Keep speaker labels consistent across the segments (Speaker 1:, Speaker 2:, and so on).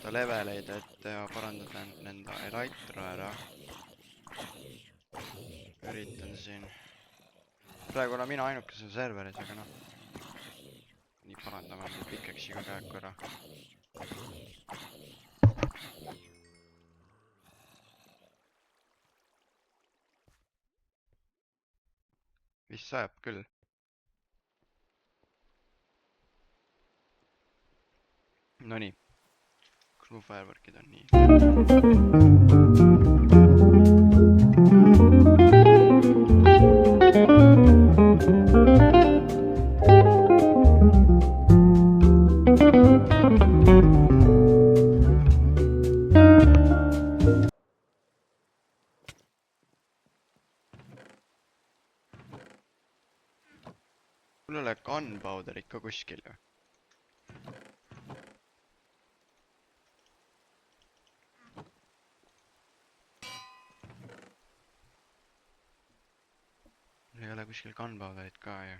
Speaker 1: võtta leveleid, et parandada nende Elytra ära. Üritan siin. Praegu olen mina ainukese serveris, aga noh. Nii parandame nüüd pikeksiga käeku ära. Vist sajab küll. Nonii. Kus mu fireworkid on nii? Mul ei ole gunpowder ikka kuskil ju. Mul ei ole kuskil gunpowderit ka ju.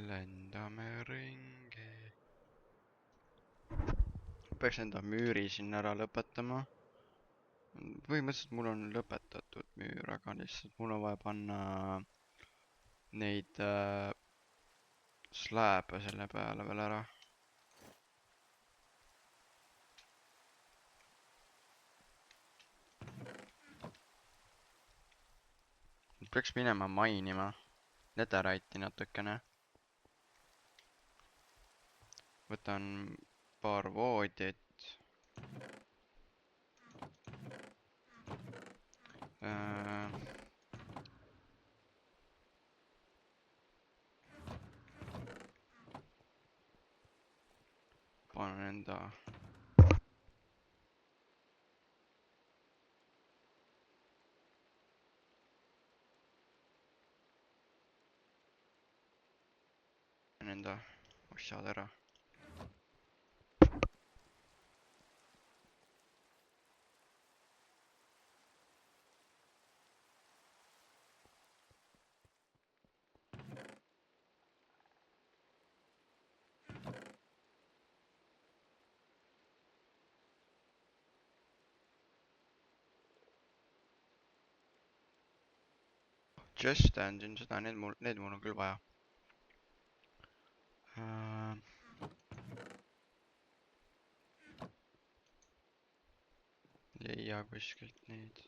Speaker 1: Lendame ringi. Peaks enda müüri siin ära lõpetama. Põhimõtteliselt mul on lõpetatud müür, aga lihtsalt mul on vaja panna neid slääbe selle peale veel ära. Peaks minema mainima netherite'i natukene. Võtan paar voodit. Panen enda asjad ära. Just andsin seda, need mul on küll vaja. Leia kuskilt neid.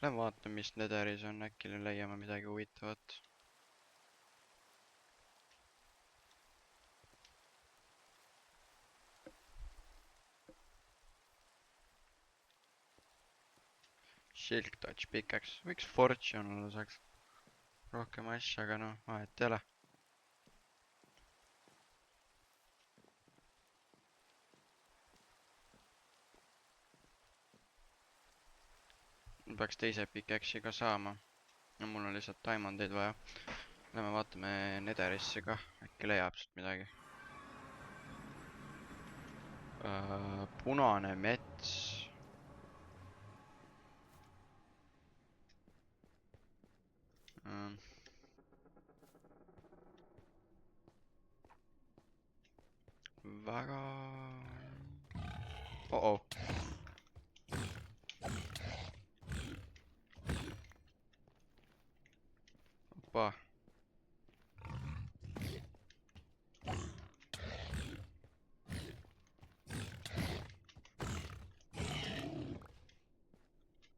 Speaker 1: Lähen vaatan, mis netheris on, äkki leiame midagi huvitavat. Silk touch pikaks, võiks fortune olla, saaks rohkem asja, aga noh, vahet ei ole. Peaks teise pikeksi ka saama. No mul on lihtsalt diamondeid vaja. Lähme vaatame netherisse ka, äkki leiab sealt midagi. Punane mets. Väga... Oh-oh. Opa.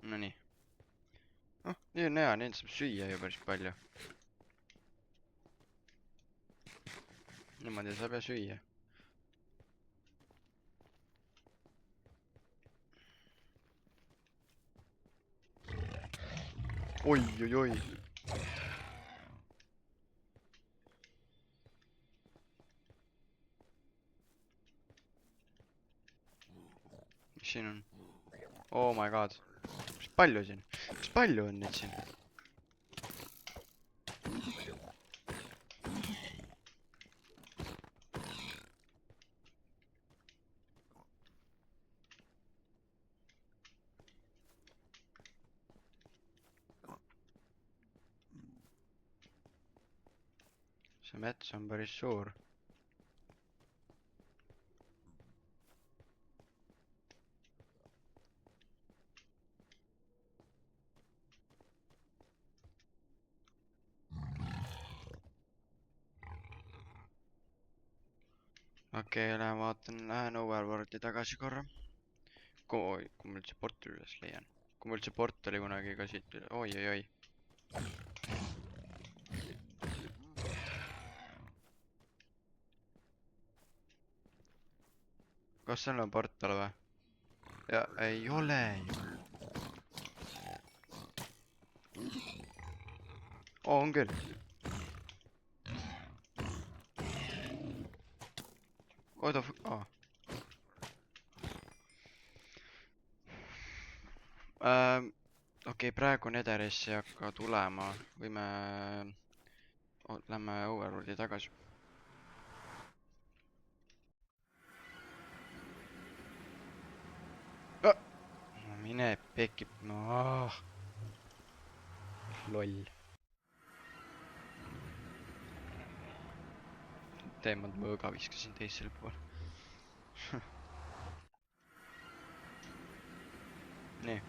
Speaker 1: Nonii. Oh, nii on hea, neid saab süüa ju päris palju. Niimoodi saab ja süüa. Oi, oi, oi. Siin on. Oh my god. Mis palju siin? Mis palju on neid siin? See mets on päris suur. Okei, lähen overboardi tagasi korra. Kui ma üldse portali üles leian. Kui ma üldse portali kunagi ka siit üle. Oi. Kas seal on portal või? Ja ei ole ju. On küll. What the fuck? Okei, praegu Netherisse ei hakka tulema. Võime... Lähme overworldi tagasi. Mine pekib. Loll. Teemad mõõga viskasin teisele poole. Nii.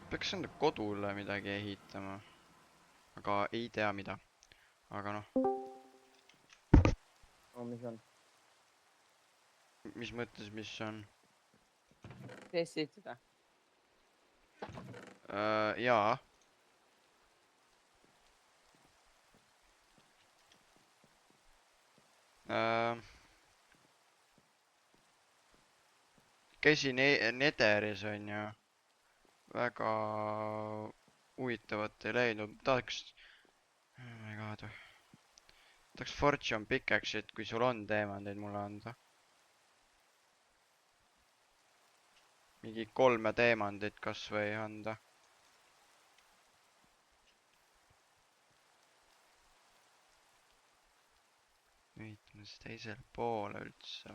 Speaker 1: Peaks enda kodule midagi ehitama. Aga ei tea mida. Aga noh.
Speaker 2: Mis on?
Speaker 1: Mis mõttes, mis on?
Speaker 2: Tees sihtida?
Speaker 1: Jaa. Käisin Netheris on ju. Väga huvitavat ei leidnud. Tahaks... Oh my god. Tahaks Fortune Pickaxe'it, kui sul on teemandeid mulle anda. Mingi 3 teemandit kas või anda. Ehitame siis teisele poole üldse.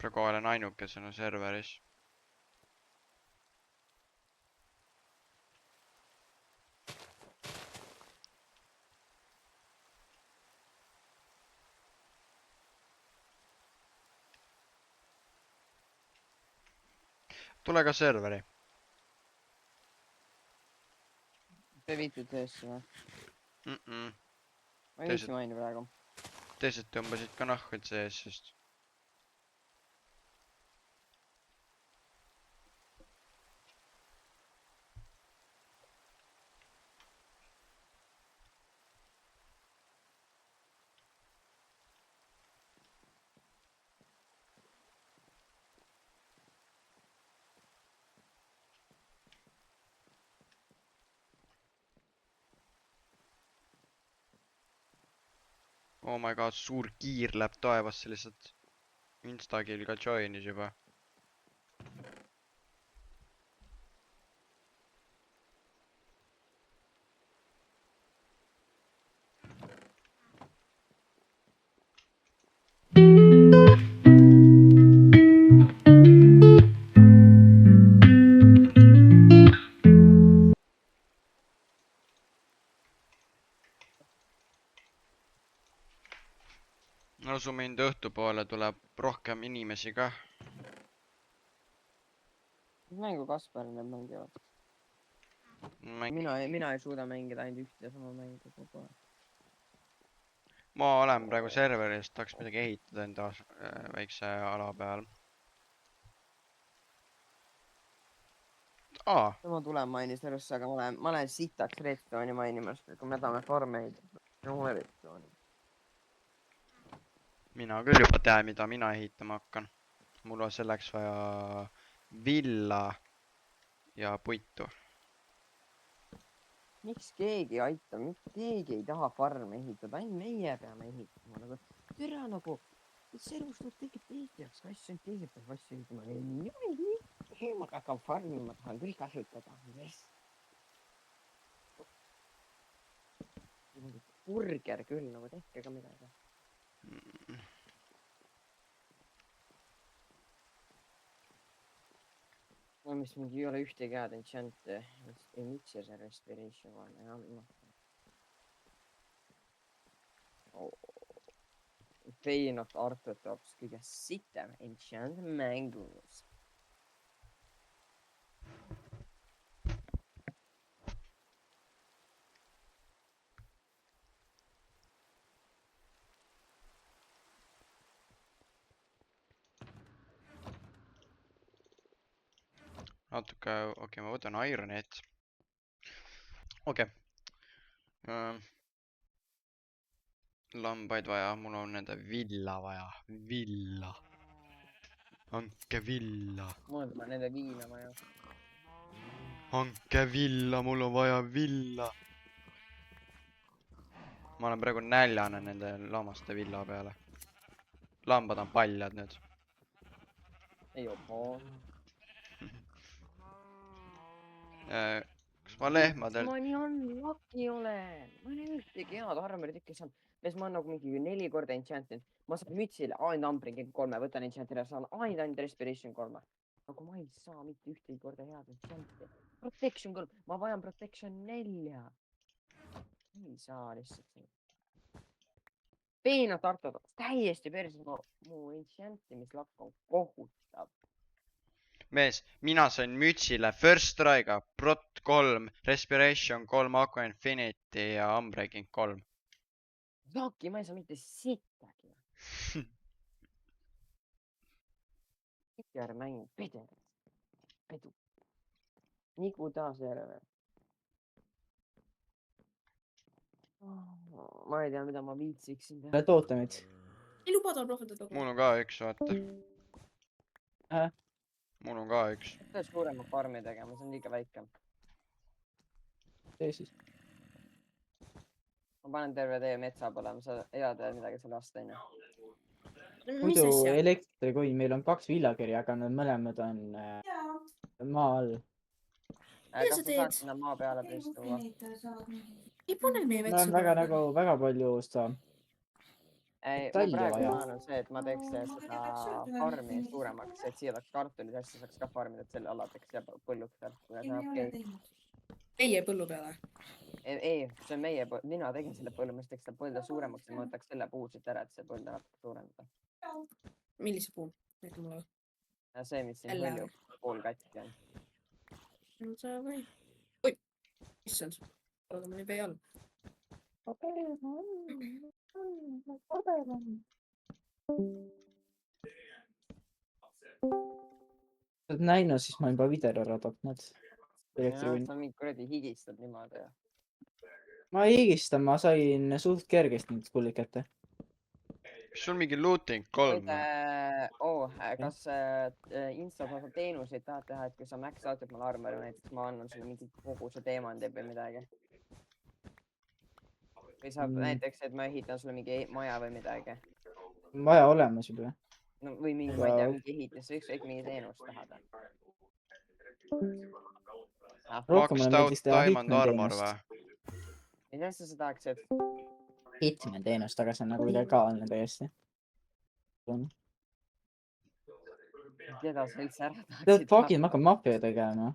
Speaker 1: Praegu olen ainukesena serveris. Tule ka serveri.
Speaker 2: Te viitud teesse või? Ma ei viitsi maini praegu.
Speaker 1: Teised tõmbasid ka nahkud seesest. Oh my god, suur kiir läheb taevasse lihtsalt. Instakill ka joinis juba. Usu mind, õhtupoole tuleb rohkem inimesi ka.
Speaker 2: Mis mängu Kaspar need mängivad? Mina ei suuda mängida ainult ühte ja sama mängu kogu aeg.
Speaker 1: Ma olen praegu serveris, tahaks midagi ehitada enda väikse ala peal.
Speaker 2: Ma tulen maini serverisse, aga ma olen sitaks redstone'i mainimas, kui me tahame farme ehitada.
Speaker 1: Mina küll juba tean, mida mina ehitama hakkan. Mul on selleks vaja villa ja puitu.
Speaker 2: miks keegi ei aita, miks keegi ei taha farme ehitada, ainult meie peame ehitama nagu. Türa nagu, see elus tuleb kõige teiste jaoks asju, ainult teised peavad asju ehitama. Ma hakkan farmima, ma tahan küll kasutada. Burger küll, nagu tehke ka midagi. No mis mingi ei ole ühtegi head enchant'e. Ei mitse see respiration on, jah. Pain of Arthrotops, kõige sitem enchant mängus.
Speaker 1: Natuke, okei, ma võtan Ironit. Okei. Lambaid vaja, mul on nende villa vaja. Villa. Hanke villa.
Speaker 2: Mul on nende viina vaja.
Speaker 1: Hanke villa, mul on vaja villa. Ma olen praegu näljane nende lammaste villa peale. Lambad on paljad nüüd.
Speaker 2: Ei oo.
Speaker 1: Kas ma lehmadel...
Speaker 2: Ma nii unlucky olen. Ma ei ole ühtegi head armorit ikka saanud. Mes ma olen nagu mingi 4 korda enchantinud. Ma saan mütsile ainult Umbringi 3, võtan enchantile, saan ainult Respiration 3. Nagu ma ei saa mitte ühtegi korda head enchanti. Protection 3, ma vajan Protection 4. Ei saa lihtsalt. Peenat artada, täiesti perses mu enchantimist on kohutav.
Speaker 1: Mees, mina sain mütsile First Try'ga Prot 3, Respiration 3, Aqua Infinity ja Unbreaking 3.
Speaker 2: Lucky, ma ei saa mitte sittagi. Pider mäng, pider. Pedu. Nigu taas järele. Ma ei tea, mida ma viitsiksin teha.
Speaker 3: Oled ootamid?
Speaker 4: Ei luba tal prohvetada.
Speaker 1: Mul on ka üks, vaata. Mul on ka üks.
Speaker 2: Pead suurema farmi tegema, see on liiga väike.
Speaker 3: Tee siis.
Speaker 2: Ma panen terve tee metsa põlema, sa elad midagi selle aasta, onju.
Speaker 3: Muidu elektri, kui meil on 2 villageri, aga nad mõlemad on maa all.
Speaker 2: Kas sa saad sinna maa peale pistuva?
Speaker 4: Ei pane meie metsa.
Speaker 3: Mul on väga palju seda
Speaker 2: Ma praegu plaan on see, et ma teeks seda farmi suuremaks, et siia oleks kartulid hästi, saaks ka farmida, et selle ala teeks ja põlluks seal.
Speaker 4: Meie põllu peale?
Speaker 2: Ei, see on meie põld. Mina tegin selle põllu, ma teeks seda põlda suuremaks ja ma võtaks selle puusid ära, et see põlda natuke suurendada.
Speaker 4: Millise puu? Näita mulle.
Speaker 2: See, mis siin põllu pool katki on.
Speaker 4: No see või. Oi, issand. Aga ma nii pea all.
Speaker 3: Oled näinud, siis ma juba video ära tapnud.
Speaker 2: Sa mingi kuradi higistad niimoodi.
Speaker 3: Ma ei higista, ma sain suht kergesti nüüd kullid kätte.
Speaker 1: Kas sul mingi looting 3?
Speaker 2: Kas Instagram teenuseid tahad teha, et kui sa max out'id mulle armori, näiteks ma annan sulle mingi kogu see teemandib või midagi? Või saab näiteks, et ma ehitan sulle mingi maja või midagi?
Speaker 3: Vaja olemas juba.
Speaker 2: No, või mingi, ma ei tea, mingi ehitis, ükskõik mingi teenust tahad.
Speaker 1: Maxed out diamond armor või?
Speaker 2: Mida sa tahaksid?
Speaker 3: Hitman teenust, aga see on nagu illegaalne täiesti.
Speaker 2: Keda sa üldse ära tahaksid?
Speaker 3: Tead, fucking, ma hakkan mapja tegema.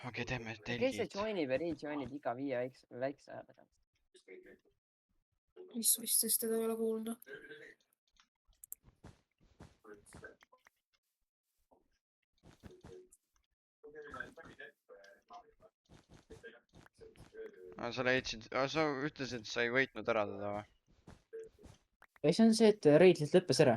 Speaker 1: Okei, teeme telgid.
Speaker 2: Kes see joinib ja rejoinib iga 5 väikse aja tagant?
Speaker 4: Mis võistes teda ei ole kuulda?
Speaker 1: Sa leidsid, sa ütlesid, et sa ei võitnud ära teda või?
Speaker 3: Ei, see on see, et reid lihtsalt lõppes ära.